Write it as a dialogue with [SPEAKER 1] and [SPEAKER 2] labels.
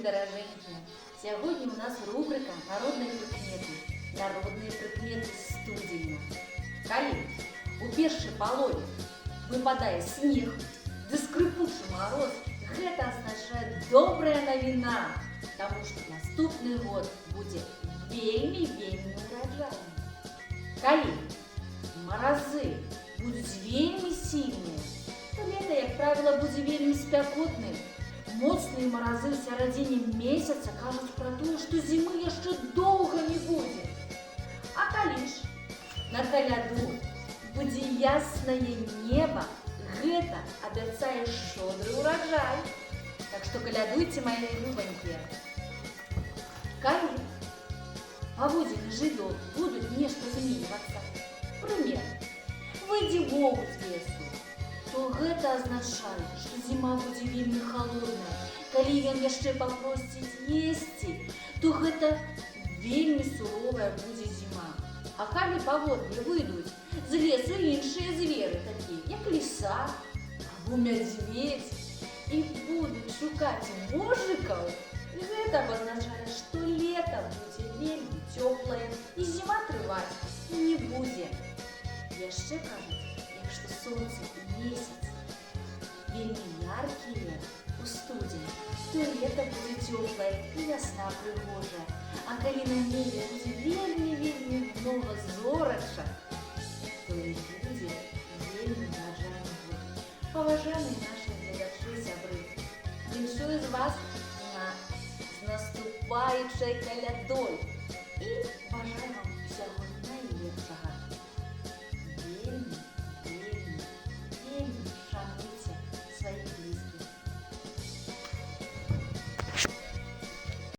[SPEAKER 1] дорогенькие! Сегодня у нас рубрика «Народные прикметы». Народные прикметы студені. Коли у першай палове выпадае снег, ды скрипучы мороз, гэта азначае добрая навіна, таму што наступны год будзе вельмі ураджайны. Калі маразы будуць вельмі сильныя, то лета, як правіла, будзе вельмі спякотным. Моцныя маразы ў сярэдзіне месяца кажуць пра тое, што зімы яшчэ доўга не будзе. А калі ж на каляду будзе яснае неба, гэта абяцае шчодры ўраджай. Так што калядуйце, мае любанькія. Калі паводзіны жывёл будуць нешта зменьвацца, прымер, выйдзе воўк з лесу, то гэта азначае, што зіма будзе вельмі халодная. Калі ён яшчэ папросіць есці, то гэта вельмі суровая будзе зіма. А калі паводле выйдуць з лесу іншыя зверы, такія як ліса або мядзведзь, і будуць шукаць вожыкаў, гэта абазначае, што лета будзе вельмі цёплае і зіма трываць не будзе. Яшчэ кажуць, што сонце і месяц вельмі яркія у студзені, то лета будзе цёплае і вясна прыгожая. А калі на небе будзе вельмі многа зорачак, то і будзе вельмі ураджайны год. Паважаныя нашы гледачы і сябры, віншую з вас з наступаючай калядой!